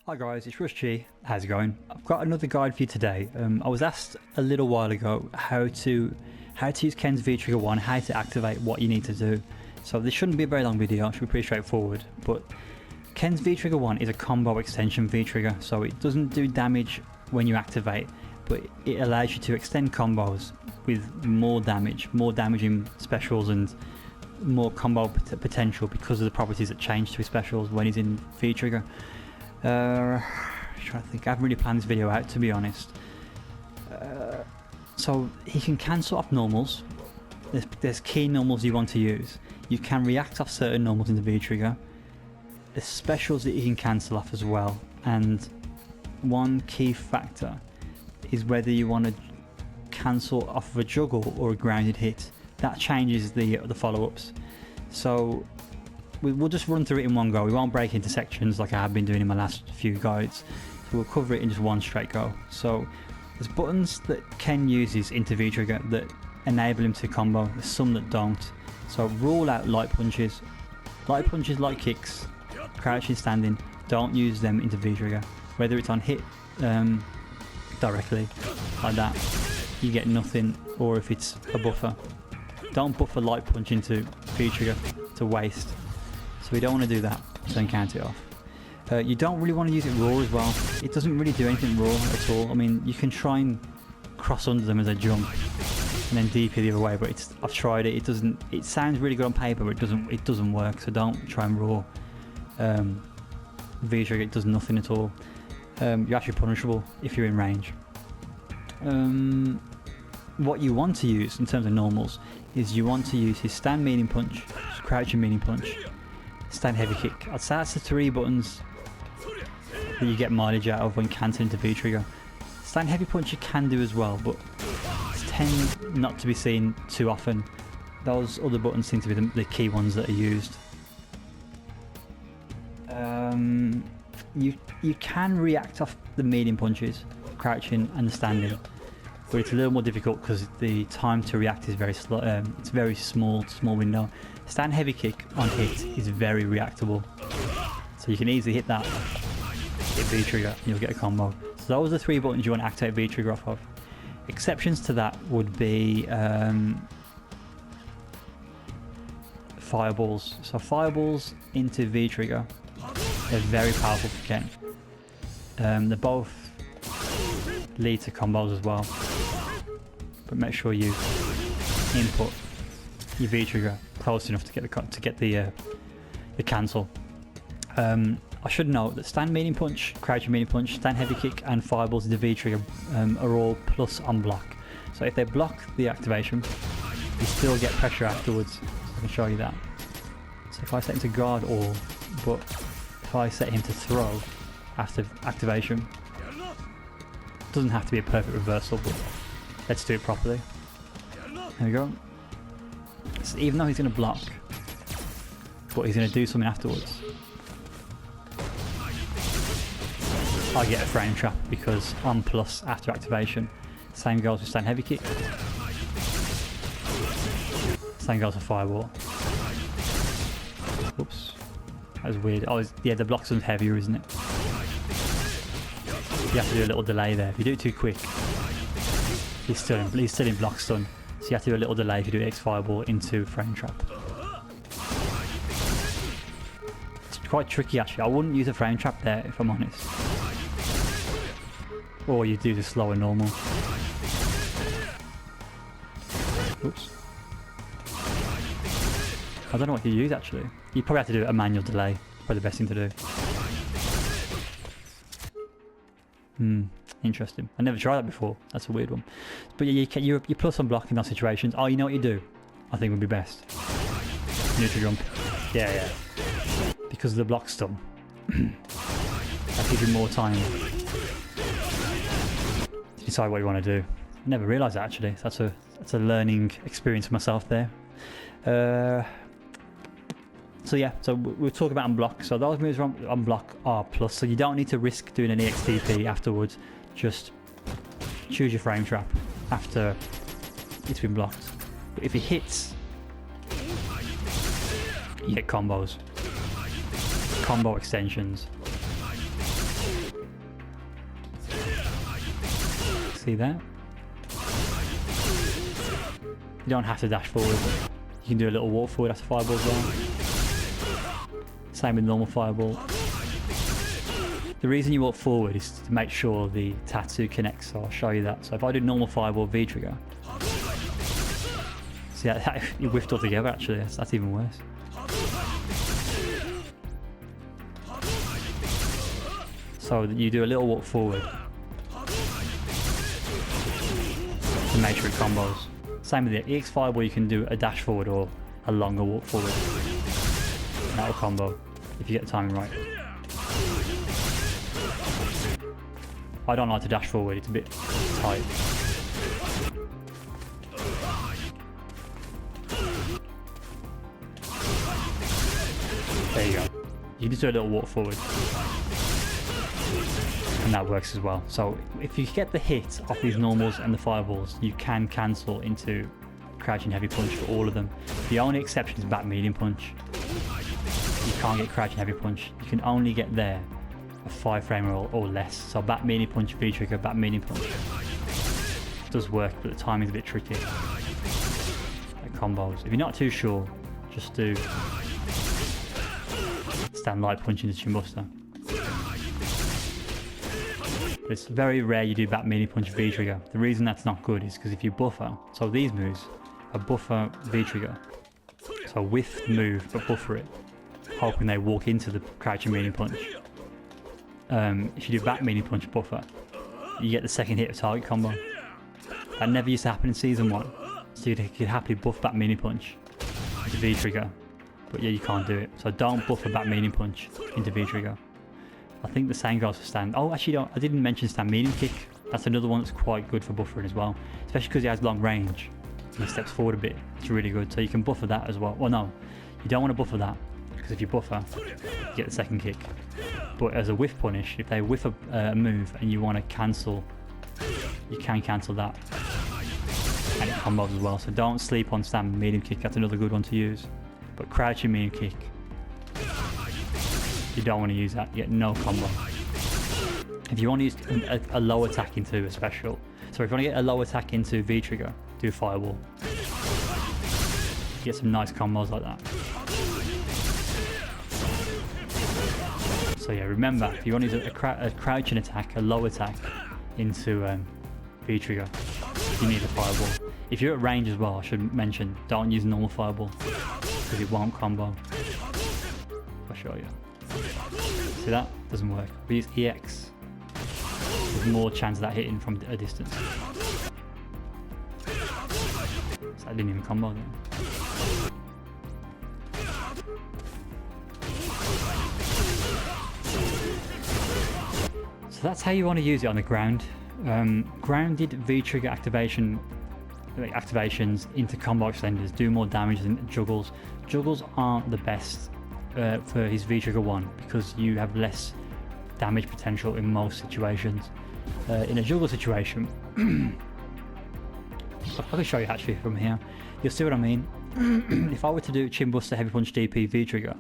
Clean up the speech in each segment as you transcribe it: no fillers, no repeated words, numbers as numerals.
Hi guys, it's Rush G. How's it going? I've got another guide for you today. I was asked a little while ago how to use Ken's V-Trigger 1, how to activate what you need to do. So this shouldn't be a very long video, it should be pretty straightforward. But Ken's V-Trigger 1 is a combo extension V-Trigger, so it doesn't do damage when you activate, but it allows you to extend combos with more damaging specials and more combo potential because of the properties that change to his specials when he's in V-Trigger. I'm trying to think. I haven't really planned this video out, to be honest. So he can cancel off normals. There's key normals you want to use. You can react off certain normals in the V-Trigger. There's specials that you can cancel off as well. And one key factor is whether you want to cancel off of a juggle or a grounded hit. That changes the follow-ups. So we'll just run through it in one go. We won't break into sections like I have been doing in my last few guides. So we'll cover it in just one straight go. So there's buttons that Ken uses into V-Trigger that enable him to combo. There's some that don't. So rule out light punches. Light punches, light kicks, crouching, standing. Don't use them into V-Trigger. Whether it's on hit directly like that, you get nothing, or if it's a buffer. Don't buffer light punch into V-Trigger. It's a waste. So we don't want to do that, so count it off. You don't really want to use it raw as well. It doesn't really do anything raw at all. I mean, you can try and cross under them as they jump and then DP the other way, but I've tried it. It sounds really good on paper, but it doesn't work. So don't try and raw V-Trigger. It does nothing at all. You're actually punishable if you're in range. What you want to use in terms of normals is you want to use his stand medium punch, crouching medium punch, stand heavy kick. I'd say that's the three buttons that you get mileage out of when cancelling to V-Trigger. Stand heavy punch you can do as well, but tend not to be seen too often. Those other buttons seem to be the key ones that are used. You can react off the medium punches, crouching and the standing, but it's a little more difficult because the time to react is very slow. It's very small window. Stand heavy kick on hit is very reactable, so you can easily hit that, hit V-Trigger, and you'll get a combo. So those are the three buttons you want to activate V-Trigger off of. Exceptions to that would be fireballs. So fireballs into V-Trigger, they're very powerful for Ken. They both lead to combos as well, but make sure you input your V-Trigger close enough to get the cancel. I should note that stand medium punch, crouching medium punch, stand heavy kick and fireballs into V-Trigger are all plus on block. So if they block the activation, you still get pressure afterwards. I can show you that. So if I set him to guard all, but if I set him to throw after activation, it doesn't have to be a perfect reversal, but let's do it properly. There we go. So even though he's going to block, but he's going to do something afterwards, I get a frame trap because I'm plus after activation. Same goes with stand heavy kick. Same goes with fireball. Oops, that was weird. Oh, yeah, the block's heavier, isn't it? You have to do a little delay there. If you do it too quick, he's still in block stun. So you have to do a little delay if you do X fireball into frame trap. It's quite tricky actually. I wouldn't use a frame trap there if I'm honest. Or you do the slower normal. Oops. I don't know what you use actually. You probably have to do a manual delay. Probably the best thing to do. Interesting. I never tried that before. That's a weird one. But yeah, you're plus on block in those situations. Oh, you know what you do? I think would be best. Neutral jump. Yeah. Because of the block stun. That gives you more time to decide what you want to do. I never realised that actually. That's a learning experience for myself there. So yeah, so we'll talk about on block. So those moves on block are plus, so you don't need to risk doing an EXTP afterwards. Just choose your frame trap after it's been blocked. But if it hits, you get combos, combo extensions. See there? You don't have to dash forward. You can do a little walk forward after fireball as well. Same with normal fireball. The reason you walk forward is to make sure the tattoo connects, so I'll show you that. So if I do normal fireball V trigger, see that you whiffed all together actually, that's even worse. So you do a little walk forward to make sure it combos. Same with the EX fireball, you can do a dash forward or a longer walk forward. And that'll combo if you get the timing right. I don't like to dash forward, it's a bit tight. There you go. You just do a little walk forward. And that works as well. So if you get the hit off these normals and the fireballs, you can cancel into crouching heavy punch for all of them. The only exception is back medium punch. You can't get crouching heavy punch. You can only get there a 5 frame or less. So back medium punch, V trigger, back medium punch. It does work, but the timing's a bit tricky. Like combos. If you're not too sure, just do stand light punch into chin buster. It's very rare you do back medium punch V trigger. The reason that's not good is because if you buffer, so these moves are buffer V trigger. So whiff move but buffer it, hoping they walk into the crouching medium punch. If you do back medium punch buffer, you get the second hit of target combo. That never used to happen in season 1. So you'd happily buff back medium punch into V trigger. But yeah, you can't do it. So don't buffer back medium punch into V trigger. I think the same goes for stand. Oh, actually, I didn't mention stand medium kick. That's another one that's quite good for buffering as well, especially because he has long range. He steps forward a bit. It's really good. So you can buffer that as well. Well, no, you don't want to buffer that because if you buffer, you get the second kick. But as a whiff punish, if they whiff a move and you want to cancel, you can cancel that, and it combos as well. So don't sleep on stand medium kick. That's another good one to use. But crouching medium kick, you don't want to use that, you get no combo. If you want to use a low attack into a special, so if you want to get a low attack into V trigger, do fireball. You get some nice combos like that. So yeah, remember, if you want to use a crouching attack, a low attack into V trigger, you need a fireball. If you're at range as well, I should mention, don't use normal fireball because it won't combo. I'll show you. See that? Doesn't work. We use EX. There's more chance of that hitting from a distance. So that didn't even combo then. So that's how you want to use it on the ground. Grounded V-trigger activations into combo extenders do more damage than Juggles. Juggles aren't the best for his V-trigger 1 because you have less damage potential in most situations. In a Juggle situation, I can show you actually from here. You'll see what I mean. If I were to do Chin Buster, Heavy Punch, DP, V-trigger,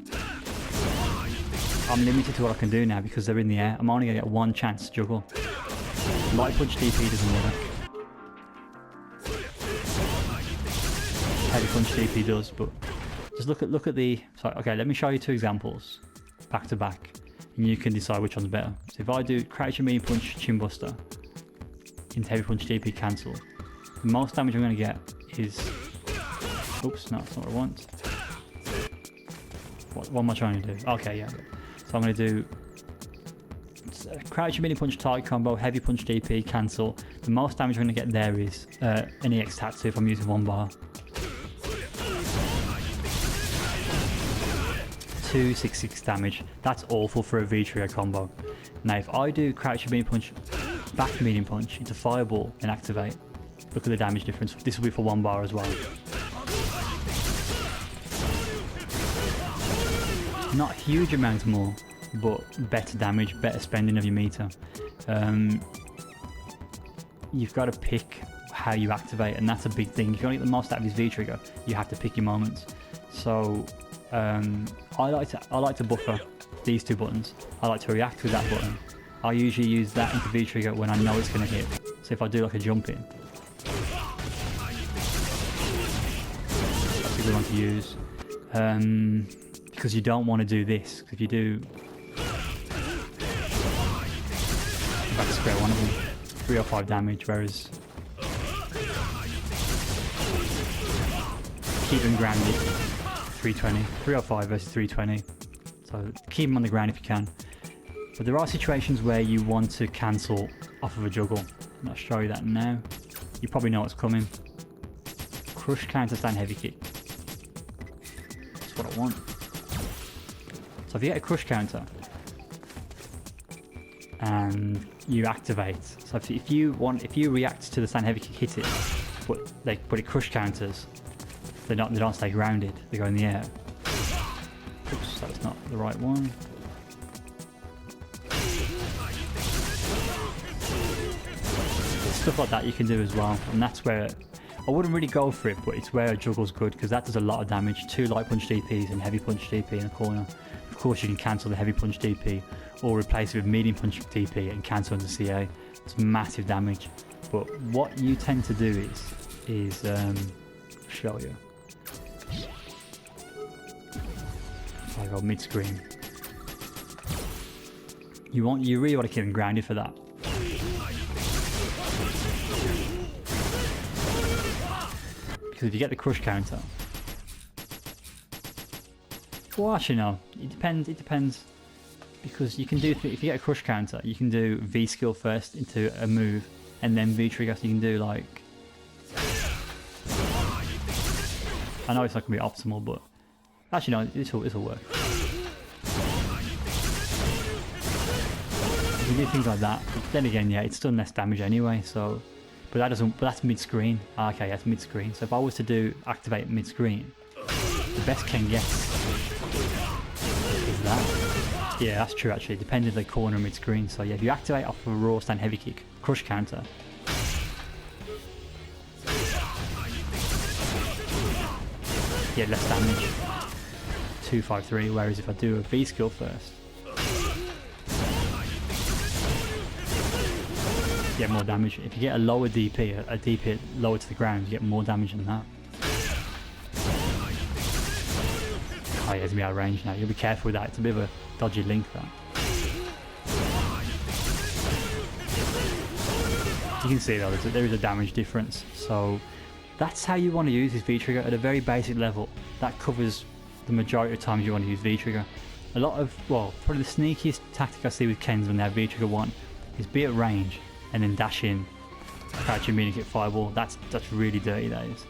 I'm limited to what I can do now because they're in the air. I'm only going to get one chance to juggle. Light Punch DP doesn't work. Heavy Punch DP does, but just look at the... Sorry, okay, let me show you two examples back to back and you can decide which one's better. So if I do Crouching Medium Punch, Chin Buster into Heavy Punch DP cancel, the most damage I'm going to get is... Oops, no, that's not what I want. What am I trying to do? Okay, yeah. So I'm going to do Crouching Mini Punch target combo, Heavy Punch DP, cancel. The most damage I'm going to get there is an EX tattoo if I'm using one bar. 266 damage. That's awful for a V-trigger combo. Now if I do Crouching Mini Punch, back Medium Punch into Fireball and activate, look at the damage difference. This will be for one bar as well. Not huge amounts more, but better damage, better spending of your meter. You've got to pick how you activate, and that's a big thing. If you want to get the most out of his V-trigger, you have to pick your moments. So I like to buffer these two buttons. I like to react with that button. I usually use that into V-trigger when I know it's going to hit. So if I do like a jump in, that's a good one to use. Because you don't want to do this. If you do, back to square one of them, 305 damage, whereas keep them grounded, 320, 305 versus 320. So keep them on the ground if you can. But there are situations where you want to cancel off of a juggle. I'll show you that now. You probably know what's coming. Crush counter stand heavy kick. That's what I want. So if you get a crush counter and you activate, so if you react to the stand heavy kick, hit it, but it crush counters, they don't stay grounded. They go in the air. Oops, that's not the right one. Stuff like that you can do as well, and that's where I wouldn't really go for it, but it's where a juggle's good because that does a lot of damage. 2 light punch DPs and heavy punch DP in a corner. Of course, you can cancel the heavy punch DP or replace it with medium punch DP and cancel under CA. It's massive damage. But what you tend to do is show you. If I go mid screen, you really want to keep him grounded for that. Because if you get the crush counter, well, actually no, it depends, because you can do, if you get a crush counter, you can do V skill first into a move, and then V trigger, so you can do like, I know it's not going to be optimal, but actually no, this will work. You do things like that, but then again, yeah, it's done less damage anyway, so. But that's mid-screen. Okay, that's mid-screen. So if I was to do activate mid-screen, the best Ken gets is that. Yeah, that's true actually. Depending if they corner mid-screen. So yeah, if you activate off of a raw stand heavy kick, crush counter. Yeah, less damage. 253, whereas if I do a V skill first, get more damage. If you get a lower DP, a DP lower to the ground, you get more damage than that. Oh yeah, it's gonna be out of range now. You'll be careful with that. It's a bit of a dodgy link, that. You can see though, there is a damage difference. So that's how you want to use this V-trigger at a very basic level. That covers the majority of times you want to use V-trigger. A lot of, well, probably the sneakiest tactic I see with Kens when they have V-trigger 1 is be at range and then dash in, crouch your medium kick fireball. That's really dirty, that is.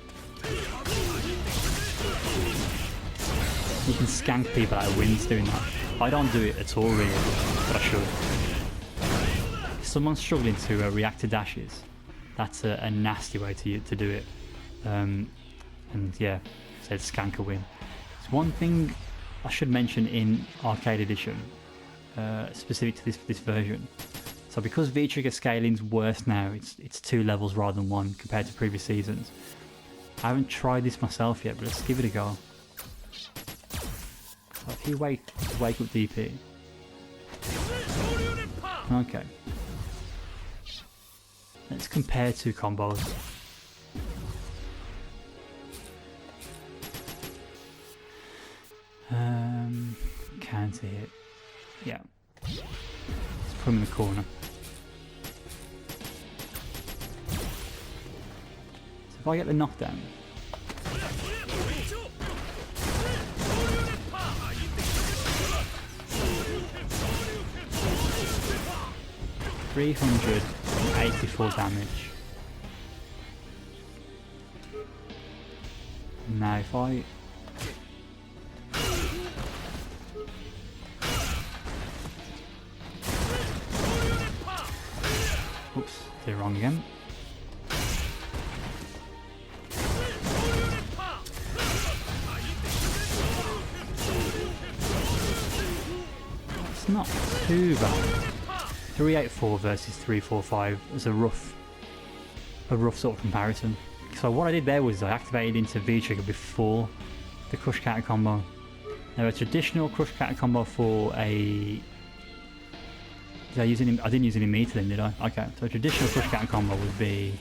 You can skank people out of wins doing that. I don't do it at all really, but I should. If someone's struggling to react to dashes, that's a nasty way to do it. And yeah, said skank a win. There's one thing I should mention in Arcade Edition, specific to this version. So because V-trigger scaling's worse now, it's 2 levels rather than 1 compared to previous seasons. I haven't tried this myself yet, but let's give it a go. So if you wake up DP. Okay. Let's compare 2 combos. Counter hit. Yeah. Let's put him in the corner. So if I get the knockdown, $384 damage. Now if I oops, did it wrong again. It's not too bad. 384 versus 345 is a rough sort of comparison. So what I did there was I activated into V-trigger before the crush counter combo. Now a traditional crush counter combo for a Did I use any? I didn't use any meter then, did I? Okay, so a traditional crush counter combo would be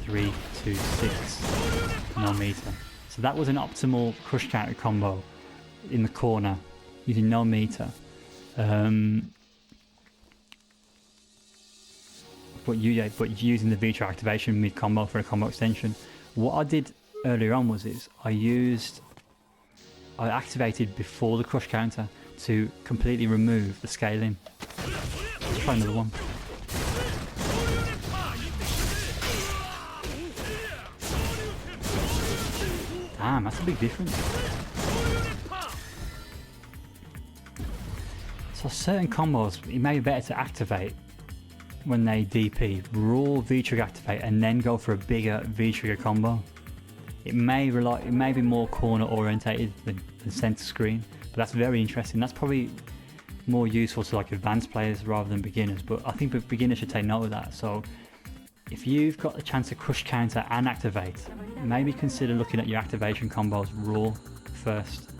3, 2, 6, no meter. So that was an optimal crush counter combo in the corner using no meter. But using the V-trigger activation mid combo for a combo extension. What I did earlier on was I activated before the crush counter to completely remove the scaling. Let's try another one. Damn, that's a big difference. So certain combos, it may be better to activate when they DP, raw V-trigger activate, and then go for a bigger V-trigger combo. It may be more corner orientated than center screen, but that's very interesting. That's probably more useful to like advanced players rather than beginners, but I think beginners should take note of that. So if you've got the chance to crush counter and activate, maybe consider looking at your activation combos raw first,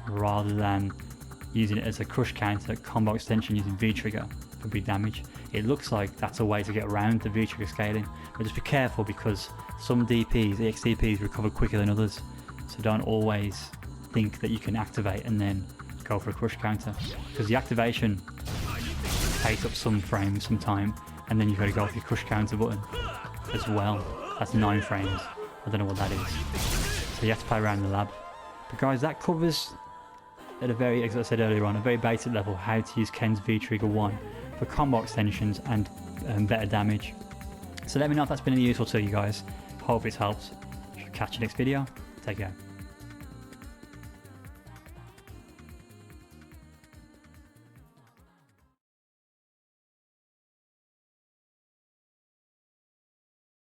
rather than using it as a crush counter combo extension using V-trigger for big damage. It looks like that's a way to get around the V-trigger scaling, but just be careful because some DPs, EX-DPs, recover quicker than others, so don't always think that you can activate and then go for a crush counter, because the activation takes up some frames, some time, and then you've got to go for your crush counter button as well. That's 9 frames. I don't know what that is, so you have to play around in the lab. But guys, that covers at a very, as I said earlier on, a very basic level, how to use Ken's V-Trigger 1 for combo extensions and better damage. So let me know if that's been any useful to you guys. Hope it's helped. Catch you next video. Take care.